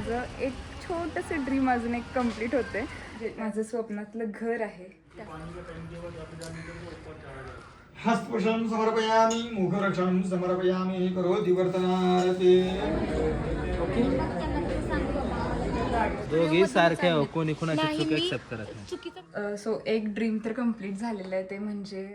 माझं एक छोटंसं ड्रीम अजून एक कंप्लीट होते, जे माझं स्वप्नातलं घर आहे. हस्तपुषं समर्पयामि मुखरक्षणं समर्पयामि करोति वर्तनारते. दोघी सारखे हो, कोणी कोणाची चूक एक्सेप्ट करत नाही. सो एक ड्रीम तर कंप्लीट झालेलं आहे, ते म्हणजे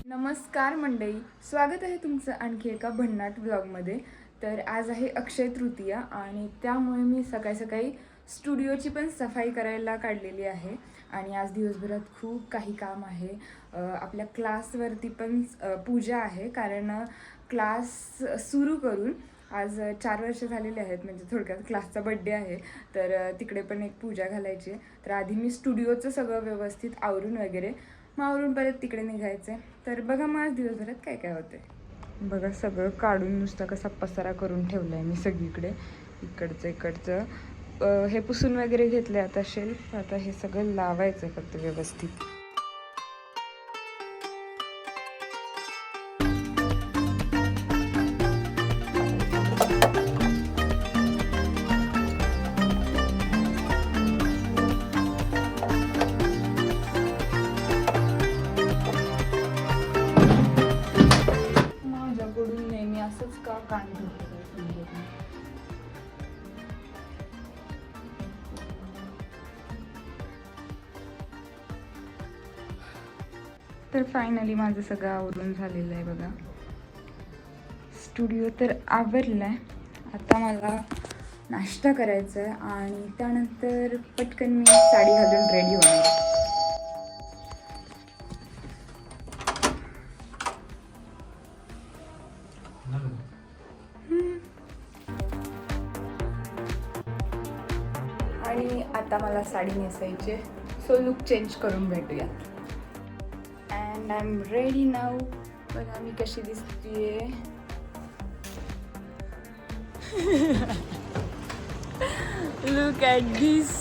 नमस्कार मंडळी, स्वागत आहे तुमचं आणखी एका भन्नाट ब्लॉगमध्ये. तर आज आहे अक्षय तृतीया आणि त्यामुळे मी सकाळी सकाळी स्टुडिओची पण सफाई करायला काढलेली आहे. आणि आज दिवसभरात खूप काही काम आहे. आपल्या क्लासवरती पण पूजा आहे, कारण क्लास सुरू करून आज 4 वर्ष झालेले आहेत. म्हणजे थोडक्यात क्लासचा बड्डे आहे, तर तिकडे पण एक पूजा घालायची. तर आधी मी स्टुडिओचं सगळं व्यवस्थित आवरून वगैरे आवरून परत तिकडे निघायचं आहे. तर बघा मग आज दिवसभरात काय काय होते. बघा सगळं काढून नुसता कसा पसारा करून ठेवला आहे मी सगळीकडे, इकडचं हे पुसून वगैरे घेतलं आहे. आता शेल्फ, आता हे सगळं लावायचं फक्त व्यवस्थित. माझ्याकडून नेहमी असंच का कान तर फायनली माझं सगळं आवरून झालेलं आहे. बघा स्टुडिओ तर आवरला आहे. आता मला नाश्ता करायचा आहे आणि त्यानंतर पटकन मी साडी घालून रेडी होणार आहे. आणि आता मला साडी नेसायची, सो लुक चेंज करून भेटूया. And I am ready now. बघा मी कशी दिसतीये. लुक ॲट दिस.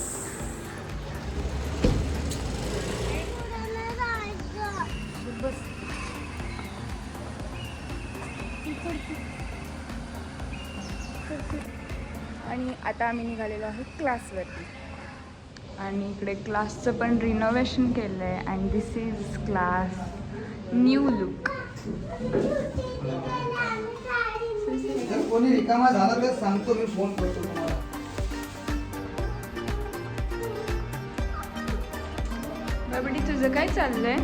आणि आता आम्ही निघालेलो आहोत क्लासवरती. आणि इकडे क्लासचं पण रिनोव्हेशन केलं आहे. And this is class new look. कोणी रिकामा झाला तर सांगतो, मी फोन करतो तुम्हाला. बाबडी तुझं काय चाललंय?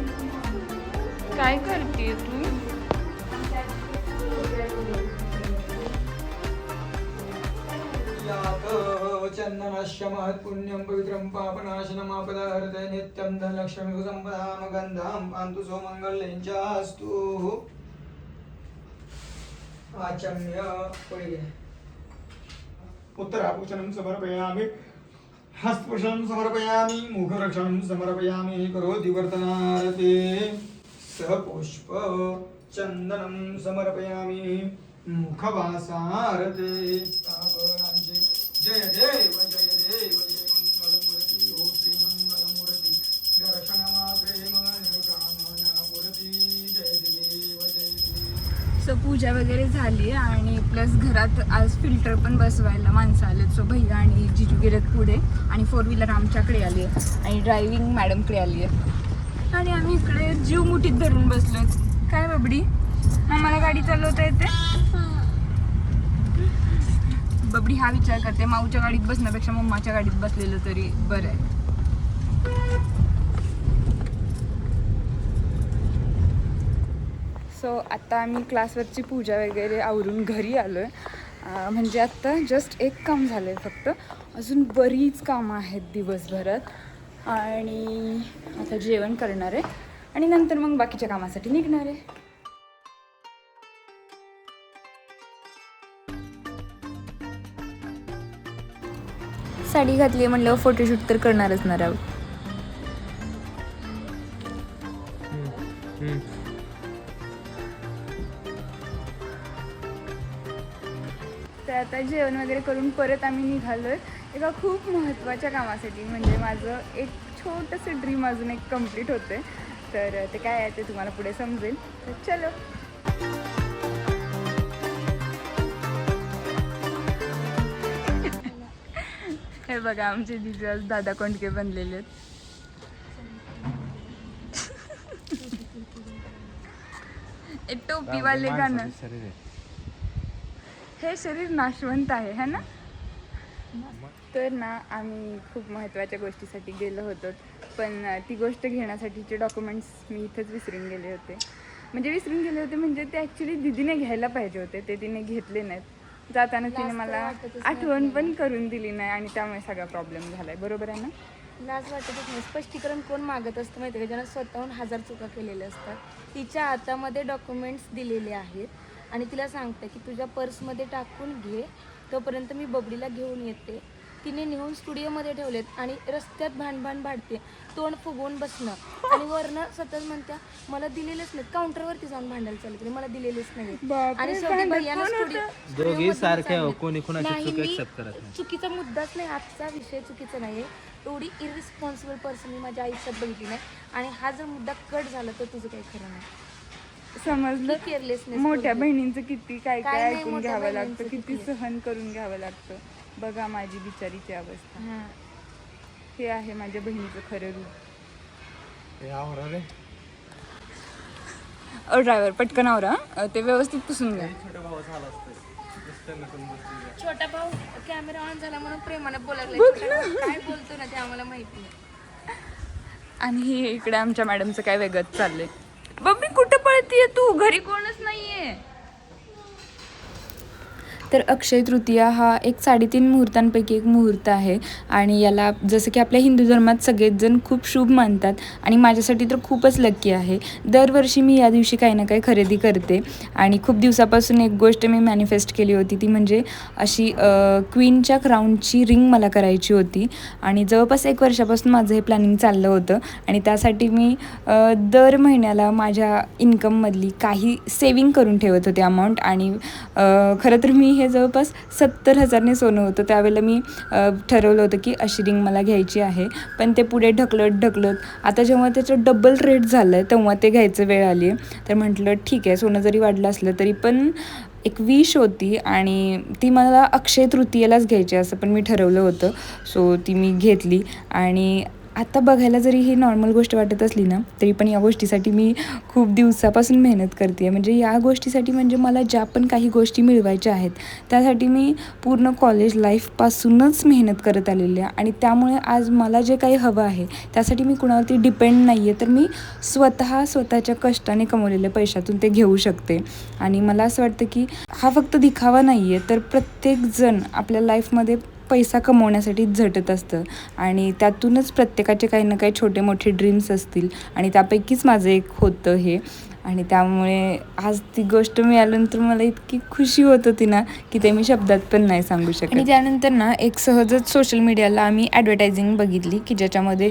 काय करतेय तू? चंदनस्य महत् पुण्यं पवित्रं पापनाशनमापदार्थ नित्यं धनलक्ष्मी संपदां गन्धां पान्तु सौमङ्गल्यं चास्तु. आचम्य पुढे उत्तराभूषणं समर्पयामि हस्तपुषं समर्पयामि मुखरक्षणं समर्पयामि करोति वर्तनारते. सहपुष्प चंदनं समर्पयामि मुखवासारते. जय देव जय देव जय मंगलमूर्ति हो श्री मंगलमूर्ति दर्शनमा प्रेम जय देव जय देव. सो पूजा वगैरे झाली आणि प्लस घरात आज फिल्टर पण बसवायला माणसं आलेत. सो भैया आणि जिजू गेलेत पुढे आणि 4 व्हीलर आमच्याकडे आली आहे आणि ड्रायव्हिंग मॅडमकडे आली आहे. आणि आम्ही इकडे जीव मुठीत धरून बसलो. काय बाबडी, मला गाडी चालवता येते? बबडी हा विचार करते माऊच्या गाडीत बसण्यापेक्षा मम्माच्या गाडीत बसलेलं तरी बरं आहे. सो आता आम्ही क्लासवरची पूजा वगैरे आवरून घरी आलो आहे. म्हणजे आत्ता जस्ट एक काम झालं आहे फक्त, अजून बरीच कामं आहेत दिवसभरात. आणि आता जेवण करणार आहे आणि नंतर मग बाकीच्या कामासाठी निघणार आहे. साडी घातली म्हणल्यावर फोटोशूट तर करणारच ना राव. तर आता जेवण वगैरे करून परत आम्ही निघालोय एका खूप महत्त्वाच्या कामासाठी. म्हणजे माझं एक छोटंसं ड्रीम अजून एक कंप्लीट होते. तर ते काय आहे ते तुम्हाला पुढे समजेल. तर चलो. हे बघा आमचे दीदी आज दादा कोंडके बनलेले आहेत. एक टोपीवाले गाणं. हे शरीर नाशवंत आहे है ना. तर ना आम्ही खूप महत्त्वाच्या गोष्टीसाठी गेलो होतो, पण ती गोष्ट घेण्यासाठीचे डॉक्युमेंट्स मी इथंच विसरून गेले होते. म्हणजे ते ॲक्च्युली दीदीने घ्यायला पाहिजे होते, ते तिने घेतले नाहीत. जाताना तिने मला आठवण पण करून दिली नाही आणि त्यामुळे सगळा प्रॉब्लेम झाला आहे. बरोबर आहे ना. लाज वाटतच नाही. स्पष्टीकरण कोण मागत असतं माहिती आहे का, ज्यांना स्वतःहून 1000 चुका केलेल्या असतात. तिच्या हातामध्ये डॉक्युमेंट्स दिलेले आहेत आणि तिला सांगते की तुझ्या पर्समध्ये टाकून घे, तोपर्यंत मी बबडीला घेऊन येते. तिने नेऊन स्टुडिओमध्ये ठेवलेत आणि रस्त्यात भांडभांड भांडते, तोंड फुगवून बसणं आणि वरनं सतत म्हणत्या मला दिलेलेच नाही. काउंटरवरती जाऊन भांडायला चालू केली, मला दिलेलेच नाही. आणि शेवटी भैयानं दोघी सारखे हो, कोणी कोणाची नाही, चूक मी एक्सेप्ट करत नाही. चुकीचा मुद्दाच नाही, आजचा विषय चुकीचा नाही आहे. एवढी इरिस्पॉन्सिबल पर्सन मी माझ्या आयुष्यात बघितली नाही आणि हा जर मुद्दा कट झाला तर तुझं काही खरं नाही. समजलं. केअरलेसनेस मोठ्या बहिणींचं किती काय काय काय नाही, ऐकून मोठ्या घ्यावं बहिणींचं लागतं, किती किती. सहन करून घ्यावं लागतं. बघा माझी बिचारीची अवस्था. हां. हे आहे माझ्या बहिणीचं खरं रूप. ड्रायव्हर पटकन आवरा, ते व्यवस्थित पुसून घ्या. छोटा भाऊ कॅमेरा ऑन झाला म्हणून प्रेमाने बोलायला काय बोलतो ना ते आम्हाला माहिती नाही. आणि हे इकडे आमच्या मॅडमचं काय वेगळंच चाललंय. बबी कुठं पळतीये तू, घरी कोणच नाहीये. तर अक्षय तृतीया हा एक 3.5 मुहूर्तांपैकी एक मुहूर्त आहे आणि याला जसं की आपल्या हिंदू धर्मात सगळेच जण खूप शुभ मानतात आणि माझ्यासाठी तर खूपच लक्की आहे. दरवर्षी मी या दिवशी काही ना काही खरेदी करते आणि खूप दिवसापासून एक गोष्ट मी मॅनिफेस्ट केली होती, ती म्हणजे अशी क्वीनच्या क्राऊनची रिंग मला करायची होती आणि जवळपास 1 वर्षापासून माझं हे प्लॅनिंग चाललं होतं आणि त्यासाठी मी दर महिन्याला माझ्या इन्कममधली काही सेविंग करून ठेवत होते अमाऊंट. आणि खरं तर मी हे जवळपास 70,000ने सोनं होतं. त्यावेळेला मी ठरवलं होतं की अशी रिंग मला घ्यायची आहे, पण ते पुढे ढकलत आता जेव्हा त्याचं डबल रेट झालं आहे तेव्हा ते घ्यायचं वेळ आली आहे. तर म्हटलं ठीक आहे, सोनं जरी वाढलं असलं तरी पण एक विश होती आणि ती मला अक्षय तृतीयेलाच घ्यायची असं पण मी ठरवलं होतं. सो ती मी घेतली आणि आता बघायला जरी ही नॉर्मल गोष्ट वाटत असली ना, तरी पण या गोष्टीसाठी मी खूप दिवसापासून मेहनत करते आहे. म्हणजे या गोष्टीसाठी म्हणजे मला ज्या पण काही गोष्टी मिळवायच्या आहेत त्यासाठी मी पूर्ण कॉलेज लाईफपासूनच मेहनत करत आलेली आहे आणि त्यामुळे आज मला जे काही हवं आहे त्यासाठी मी कुणावरती डिपेंड नाही आहे, तर मी स्वतःच्या कष्टाने कमवलेल्या पैशातून ते घेऊ शकते. आणि मला असं वाटतं की हा फक्त दिखावा नाही आहे, तर प्रत्येकजण आपल्या लाईफमध्ये पैसा कमवण्यासाठी झटत असतं आणि त्यातूनच प्रत्येकाचे काही ना काही छोटे मोठे ड्रीम्स असतील आणि त्यापैकीच माझं एक होतं हे. आणि त्यामुळे आज ती गोष्ट मिळाल्यानंतर मला इतकी खुशी होत होती ना की ते मी शब्दात पण नाही सांगू शकत. आणि त्यानंतर ना एक सहजच सोशल मीडियाला आम्ही ॲडव्हर्टायझिंग बघितली की ज्याच्यामध्ये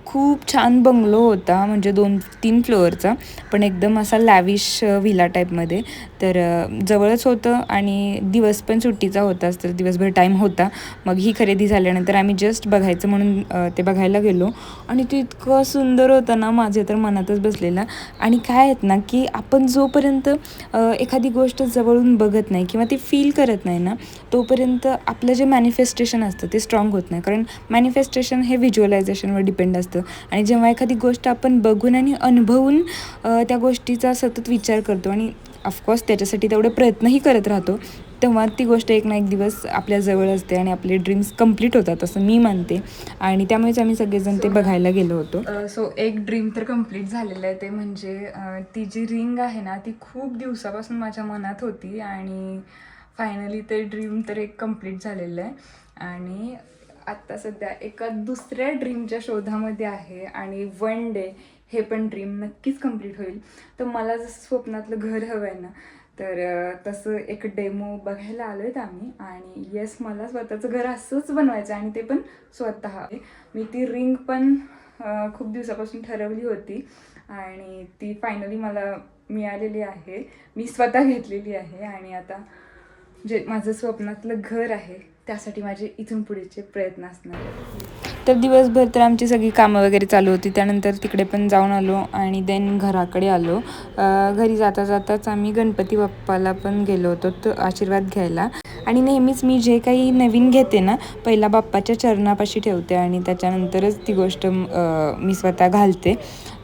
खूप छान बंगलो होता, म्हणजे 2-3 फ्लोअरचा, पण एकदम असा लॅविश व्हिला टाईपमध्ये. तर जवळच होतं आणि दिवस पण सुट्टीचा होताच, तर दिवसभर टाईम होता. मग ही खरेदी झाल्यानंतर आम्ही जस्ट बघायचं म्हणून ते बघायला गेलो आणि ते इतकं सुंदर होतं ना, माझे तर मनातच बसलेलं. आणि काय आहेत ना की आपण जोपर्यंत एखादी गोष्ट जवळून बघत नाही किंवा ती फील करत नाही ना, तोपर्यंत आपलं जे मॅनिफेस्टेशन असतं ते स्ट्रॉंग होत नाही. कारण मॅनिफेस्टेशन हे व्हिज्युअलायझेशनवर डिपेंड असतं आणि जेव्हा एखादी गोष्ट आपण बघून आणि अनुभवून त्या गोष्टीचा सतत विचार करतो आणि ऑफकोर्स त्याच्यासाठी तेवढे प्रयत्नही करत राहतो, तेव्हा ती गोष्ट एक ना एक दिवस आपल्या जवळ असते आणि आपले ड्रीम्स कंप्लीट होतात असं मी मानते. आणि त्यामुळेच आम्ही सगळेजण ते बघायला गेलो होतो. सो एक ड्रीम तर कंप्लीट झालेलं आहे, ते म्हणजे ती जी रिंग आहे ना ती खूप दिवसापासून माझ्या मनात होती आणि फायनली ते ड्रीम तर एक कंप्लीट झालेलं आहे. आणि आत्ता सध्या एका दुसऱ्या ड्रीमच्या शोधामध्ये आहे आणि वन डे हे पण ड्रीम नक्कीच कंप्लीट होईल. तर मला जसं स्वप्नातलं घर हवं आहे ना, तर तसं एक डेमो बघायला आलो आहेत आम्ही. आणि येस, मला स्वतःचं घर असंच बनवायचं आणि ते पण स्वतः. मी ती रिंग पण खूप दिवसापासून ठरवली होती आणि ती फायनली मला मिळालेली आहे, मी स्वतः घेतलेली आहे. आणि आता जे माझं स्वप्नातलं घर आहे त्यासाठी माझे इथून पुढेचे प्रयत्न असणार आहेत. तर दिवसभर तर आमची सगळी कामं वगैरे चालू होती. त्यानंतर तिकडे पण जाऊन आलो आणि देन घराकडे आलो. घरी जाताच आम्ही गणपती बाप्पाला पण गेलो होतो तो आशीर्वाद घ्यायला. आणि नेहमीच मी जे काही नवीन घेते ना पहिला बाप्पाच्या चरणापाशी ठेवते आणि त्याच्यानंतरच ती गोष्ट मी स्वतः घालते.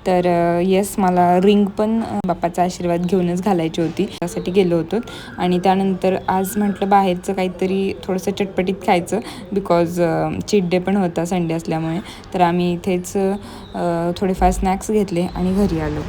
तर येस, मला रिंग पण बाप्पाचा आशीर्वाद घेऊनच घालायची होती, त्यासाठी गेलो होतो. आणि त्यानंतर आज म्हटलं बाहेरचं काहीतरी थोडंसं चटपटीत खायचं, बिकॉज चीट डे पण होता संडे असल्यामुळे. तर आम्ही इथेच थोडेफार स्नॅक्स घेतले आणि घरी आलो.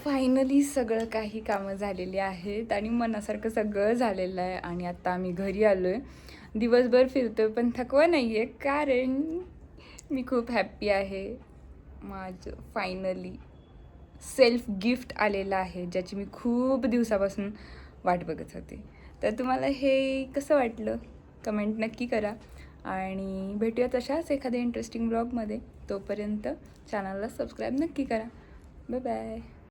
फायनली सगळं काही कामं झालेली आहेत आणि मनासारखं सगळं झालेलं आहे. आणि आता आम्ही घरी आलो आहे. दिवसभर फिरतो आहे पण थकवा नाही आहे, कारण मी खूप हॅप्पी आहे. माझं फायनली सेल्फ गिफ्ट आलेलं आहे, ज्याची मी खूप दिवसापासून वाट बघत होते. तर तुम्हाला हे कसं वाटलं कमेंट नक्की करा आणि भेटूया तशाच एखाद्या इंटरेस्टिंग ब्लॉगमध्ये. तोपर्यंत चॅनलला सबस्क्राईब नक्की करा. Bye bye.